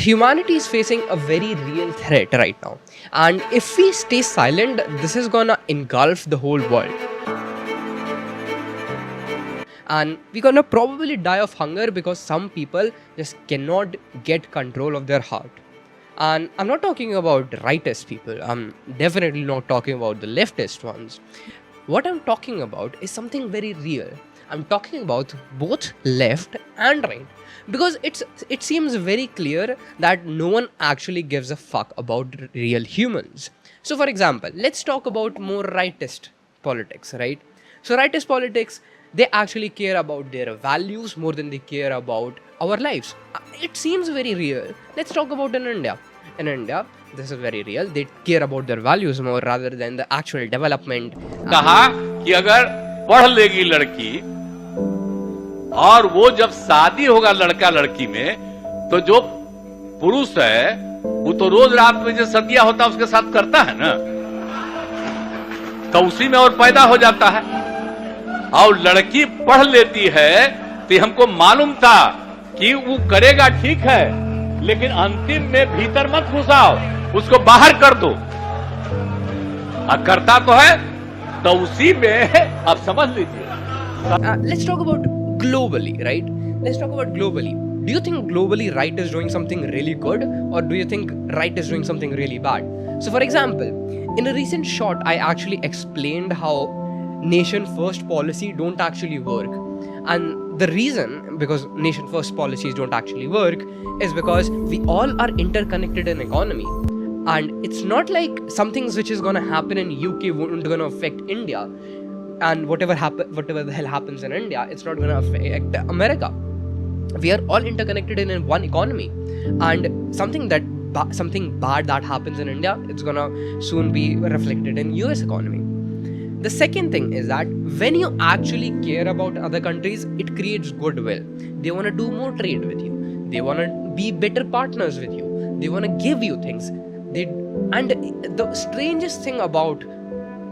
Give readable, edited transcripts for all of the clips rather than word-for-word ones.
humanity is facing a very real threat right now. And if we stay silent, this is gonna engulf the whole world. And we're gonna probably die of hunger because some people just cannot get control of their heart. And I'm not talking about rightist people. I'm definitely not talking about the leftist ones. What I'm talking about is something very real. I'm talking about both left and right. Because it seems very clear that no one actually gives a fuck about real humans. So for example, let's talk about more rightist politics, right? So rightist politics, they actually care about their values more than they care about our lives. It seems very real. Let's talk about in India. In India, this is very real. They care about their values more rather than the actual development. कहा कि अगर पढ़ लेगी लड़की और वो जब शादी होगा लड़का लड़की में, तो जो पुरुष है वो तो रोज रात में जो सदिया होता है उसके साथ करता है ना, तो उसी में और पैदा हो जाता है। और लड़की पढ़ लेती है तो हमको मालूम था कि वो करेगा ठीक है, लेकिन अंतिम में भीतर मत घुसाओ, उसको बाहर कर दो। करता तो है तो उसी में आप समझ लीजिए। Let's talk about globally, right? Let's talk about globally. Do you think globally right is doing something really good, or do you think right is doing something really bad? So for example, in a recent short, I actually explained how nation first policy don't actually work. And the reason because nation first policies don't actually work is because we all are interconnected in economy. And it's not like something which is gonna happen in UK won't gonna affect India. And whatever the hell happens in India, it's not gonna affect America. We are all interconnected in one economy. And something bad that happens in India, it's gonna soon be reflected in US economy. The second thing is that when you actually care about other countries, it creates goodwill. They want to do more trade with you. They want to be better partners with you. They want to give you things. And the strangest thing about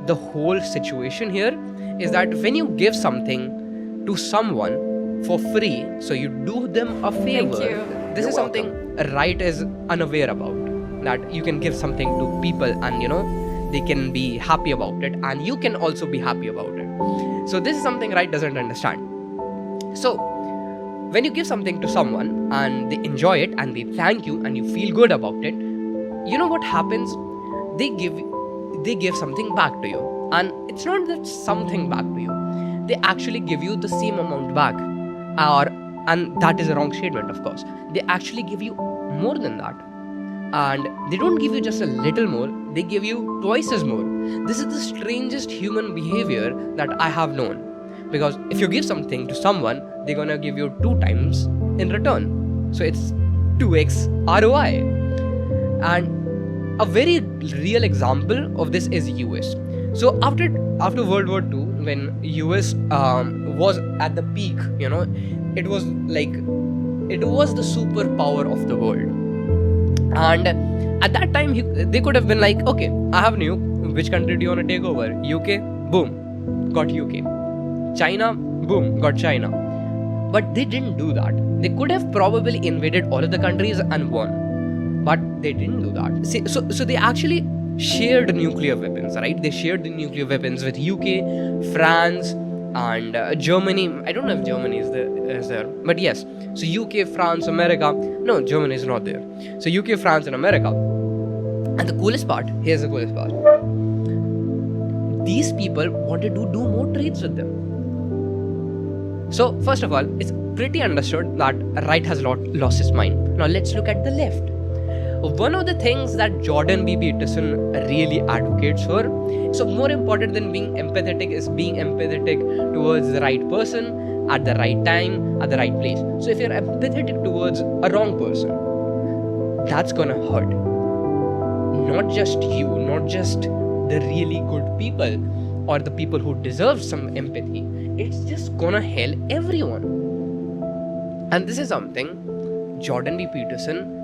the whole situation here is that when you give something to someone for free, so you do them a favor. Thank you. This is something right is unaware about. That you can give something to people and they can be happy about it, and you can also be happy about it. So this is something right doesn't understand. So when you give something to someone and they enjoy it and they thank you and you feel good about it, you know what happens? They give something back to you. And it's not that something back to you. They actually give you the same amount back. And that is a wrong statement, of course. They actually give you more than that. And they don't give you just a little more, they give you twice as more. This is the strangest human behavior that I have known. Because if you give something to someone, they're gonna give you 2 times in return. So it's 2x ROI. And a very real example of this is US. So after World War II, when US was at the peak, it was the superpower of the world. And at that time, they could have been like, okay, I have nuke. Which country do you want to take over? UK? Boom. Got UK. China? Boom. Got China. But they didn't do that. They could have probably invaded all of the countries and won. But they didn't do that. See, so they actually shared nuclear weapons, right? They shared the nuclear weapons with UK, France, and Germany. I don't know if Germany is there, but yes. So UK, France, America. No, Germany is not there. So UK, France, and America. And the coolest part, here's the coolest part. These people wanted to do more trades with them. So first of all, it's pretty understood that right has lost his mind. Now let's look at the left. One of the things that Jordan B. Peterson really advocates for, so more important than being empathetic is being empathetic towards the right person at the right time, at the right place. So if you're empathetic towards a wrong person, that's gonna hurt. Not just you, not just the really good people or the people who deserve some empathy. It's just gonna help everyone. And this is something Jordan B. Peterson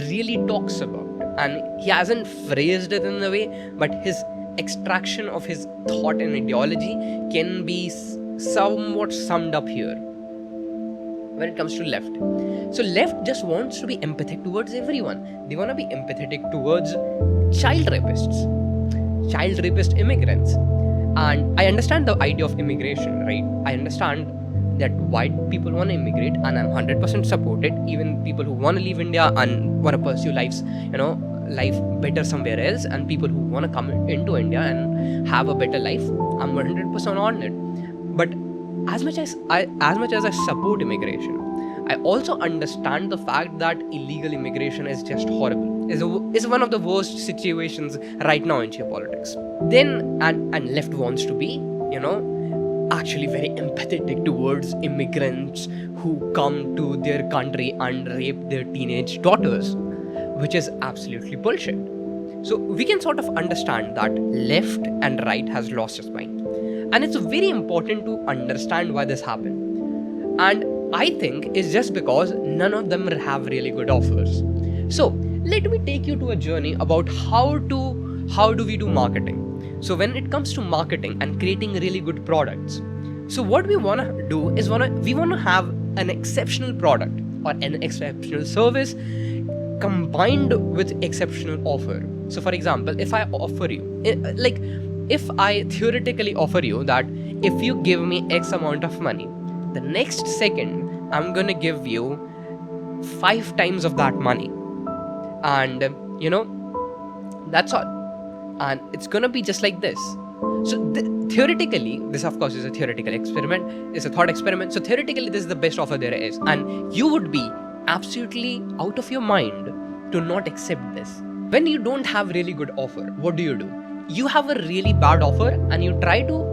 really talks about, and he hasn't phrased it in a way, but his extraction of his thought and ideology can be somewhat summed up here. when it comes to left. So left just wants to be empathetic towards everyone. They want to be empathetic towards child rapist immigrants. And I understand the idea of immigration, right? I understand that white people want to immigrate, and I'm 100% supported. Even people who want to leave India and want to pursue life better somewhere else, and people who want to come into India and have a better life, I'm 100% on it. But as much as I support immigration, I also understand the fact that illegal immigration is just horrible. Is one of the worst situations right now in geopolitics. Then and left wants to be, actually very empathetic towards immigrants who come to their country and rape their teenage daughters, which is absolutely bullshit. So we can sort of understand that left and right has lost its mind. And it's very important to understand why this happened. And I think it's just because none of them have really good offers. So let me take you to a journey about how do we do marketing. So when it comes to marketing and creating really good products, so what we want to do is we want to have an exceptional product or an exceptional service combined with exceptional offer. So for example, if I theoretically offer you that if you give me X amount of money, the next second I'm gonna give you 5 times of that money, and that's all, and it's gonna be just like this. So theoretically, this of course is a theoretical experiment, it's a thought experiment. So theoretically, this is the best offer there is, and you would be absolutely out of your mind to not accept this. When you don't have really good offer, what do? You have a really bad offer and you try to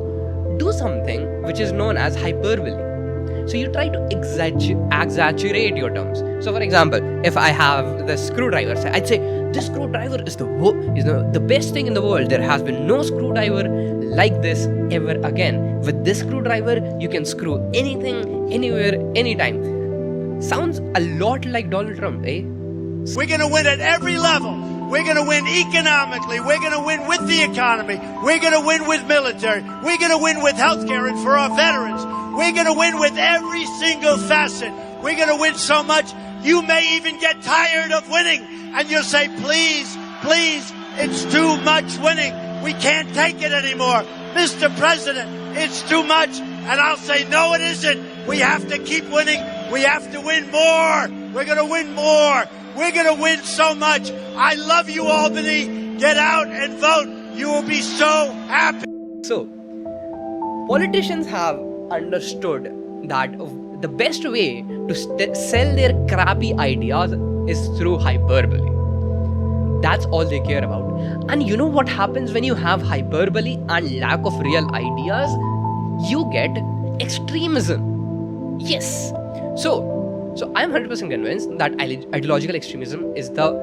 do something which is known as hyperbole. So you try to exaggerate your terms. So for example, if I have the screwdriver, I'd say this screwdriver is the best thing in the world. There has been no screwdriver like this ever again. With this screwdriver, you can screw anything, anywhere, anytime. Sounds a lot like Donald Trump, eh? We're going to win at every level. We're going to win economically. We're going to win with the economy. We're going to win with military. We're going to win with healthcare and for our veterans. We're going to win with every single facet. We're going to win so much, you may even get tired of winning. And you'll say, please, please, it's too much winning. We can't take it anymore. Mr. President, it's too much. And I'll say, no, it isn't. We have to keep winning. We have to win more. We're going to win more. We're going to win so much. I love you, Albany. Get out and vote. You will be so happy. So, politicians have understood that the best way to sell their crappy ideas is through hyperbole. That's all they care about. And you know what happens when you have hyperbole and lack of real ideas? You get extremism. Yes. So I'm 100% convinced that ideological extremism is the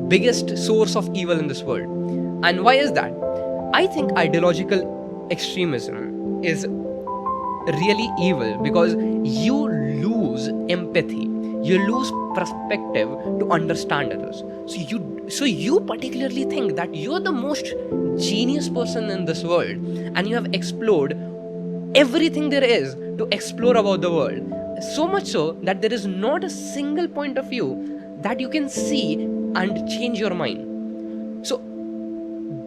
biggest source of evil in this world. And why is that? I think ideological extremism is really evil because you lose empathy, you lose perspective to understand others. So you particularly think that you're the most genius person in this world, and you have explored everything there is to explore about the world. So much so that there is not a single point of view that you can see and change your mind. So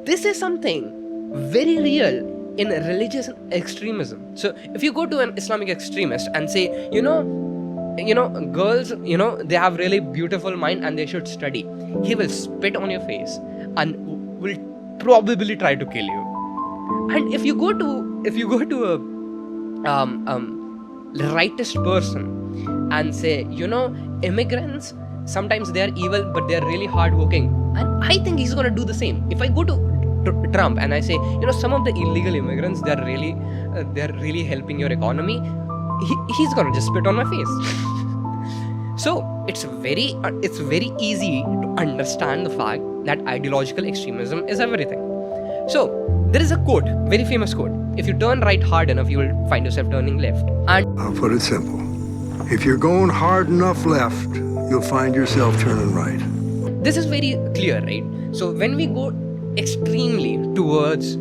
this is something very real in religious extremism. So if you go to an Islamic extremist and say, girls, they have really beautiful mind and they should study, he will spit on your face and will probably try to kill you. And if you go to a rightist person and say, immigrants, sometimes they are evil, but they are really hardworking, and I think he's going to do the same. If I go to Trump and I say, some of the illegal immigrants, they're really helping your economy, he's going to just spit on my face. So it's very easy to understand the fact that ideological extremism is everything. So there is a quote, very famous quote: if you turn right hard enough, you will find yourself turning left. And I'll put it simple. If you're going hard enough left, you'll find yourself turning right. This is very clear, right? So when we go extremely towards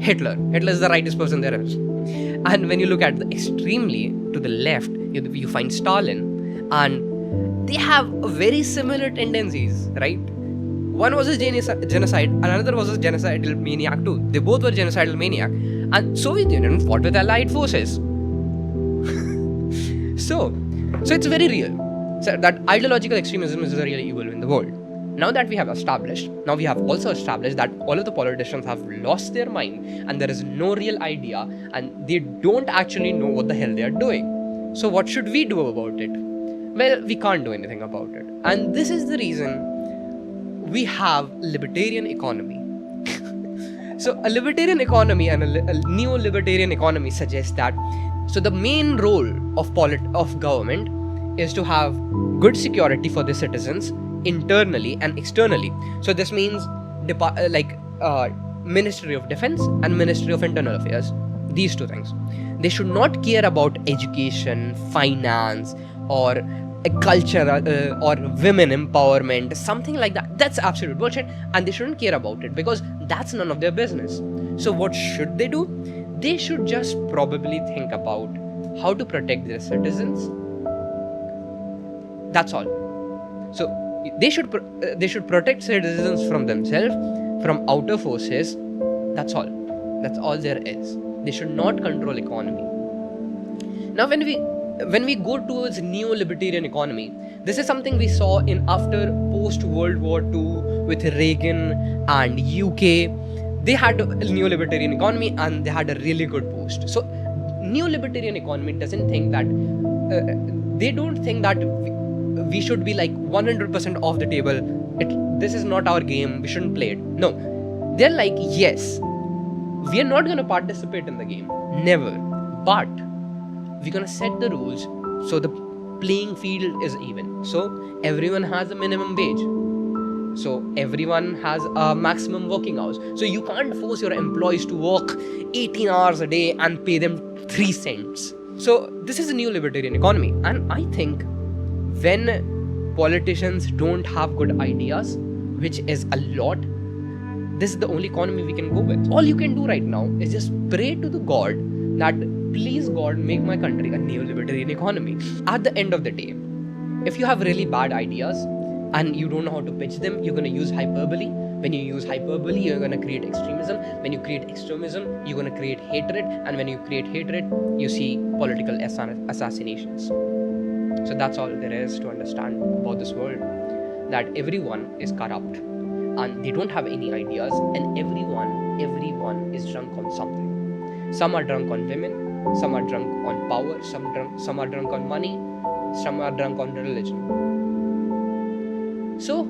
Hitler is the rightest person there is. And when you look at the extremely to the left, you find Stalin, and they have very similar tendencies, right? One was a genocide, another was a genocidal maniac too. They both were genocidal maniac, and Soviet Union fought with Allied forces. so it's very real. So that ideological extremism is really evil in the world. Now that we have also established that all of the politicians have lost their mind and there is no real idea and they don't actually know what the hell they are doing. So what should we do about it? Well, we can't do anything about it. And this is the reason we have libertarian economy. So a libertarian economy and a neo-libertarian economy suggests that the main role of government is to have good security for the citizens internally and externally. So this means Ministry of Defense and Ministry of Internal Affairs. These two things. They should not care about education, finance, or a culture or women empowerment, something like that. That's absolute bullshit, and they shouldn't care about it because that's none of their business. So what should they do? They should just probably think about how to protect their citizens. That's all. So they should protect citizens from themselves, from outer forces. That's all. That's all there is. They should not control economy. Now, when we go towards neo-libertarian economy, this is something we saw in after post-World War II with Reagan and UK. They had a neo-libertarian economy and they had a really good boost. So neo-libertarian economy doesn't think that they don't think that we should be like 100% off the table. This is not our game. We shouldn't play it. No, they're like, yes, we are not going to participate in the game, never. But we're going to set the rules so the playing field is even. So everyone has a minimum wage. So everyone has a maximum working hours. So you can't force your employees to work 18 hours a day and pay them 3 cents. So this is a new libertarian economy. And I think when politicians don't have good ideas, which is a lot, this is the only economy we can go with. All you can do right now is just pray to the God that please God make my country a neo-libertarian economy. At the end of the day, if you have really bad ideas and you don't know how to pitch them, you're going to use hyperbole. When you use hyperbole, you're going to create extremism. When you create extremism, you're going to create hatred. And when you create hatred, you see political assassinations. So that's all there is to understand about this world. That everyone is corrupt and they don't have any ideas, and everyone is drunk on something. Some are drunk on women, some are drunk on power, some are drunk on money, some are drunk on religion. So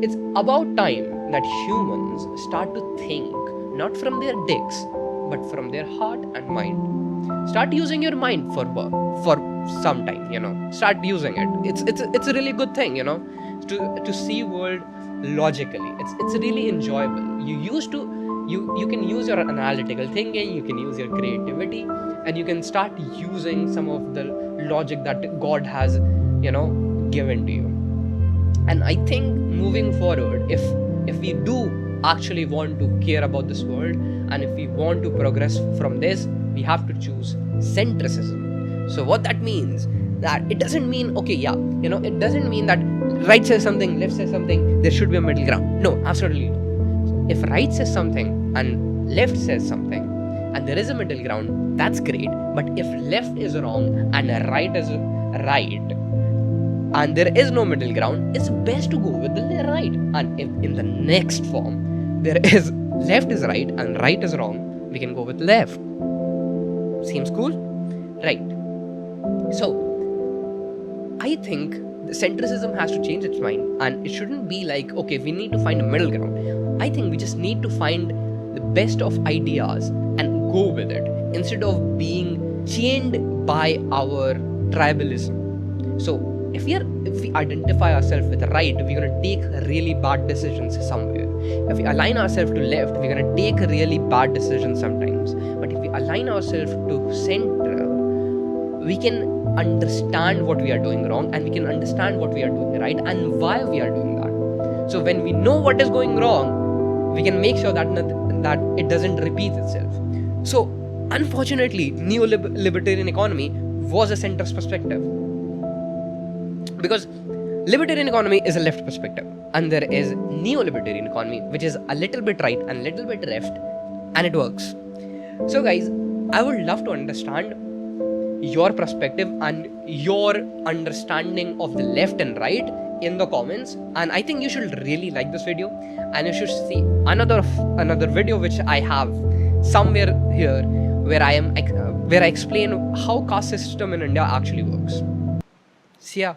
it's about time that humans start to think not from their dicks but from their heart and mind. Start using your mind for some time, start using it. It's a really good thing, to see world logically. It's really enjoyable. You can use your analytical thinking, you can use your creativity, and you can start using some of the logic that God has, given to you. And I think moving forward, if we do actually want to care about this world, and if we want to progress from this, we have to choose centrism. So what that means, that it doesn't mean, it doesn't mean that right says something, left says something, there should be a middle ground. No, absolutely no. If right says something and left says something and there is a middle ground, that's great. But if left is wrong and right is right and there is no middle ground, it's best to go with the right. And if in the next form there is left is right and right is wrong, we can go with left. Seems cool? Right. So I think the centrism has to change its mind, and it shouldn't be like, okay, we need to find a middle ground. I think we just need to find the best of ideas and go with it instead of being chained by our tribalism. So if we identify ourselves with the right, we're going to take really bad decisions somewhere. If we align ourselves to left, we're going to take really bad decisions sometimes. But if we align ourselves to center, we can understand what we are doing wrong, and we can understand what we are doing right and why we are doing that. So when we know what is going wrong, we can make sure that it doesn't repeat itself. So unfortunately, neo-libertarian economy was a centrist perspective. Because libertarian economy is a left perspective, and there is neo-libertarian economy, which is a little bit right and a little bit left, and it works. So guys, I would love to understand your perspective and your understanding of the left and right in the comments, and I think you should really like this video, and you should see another video which I have somewhere here where I explain how caste system in India actually works. See ya.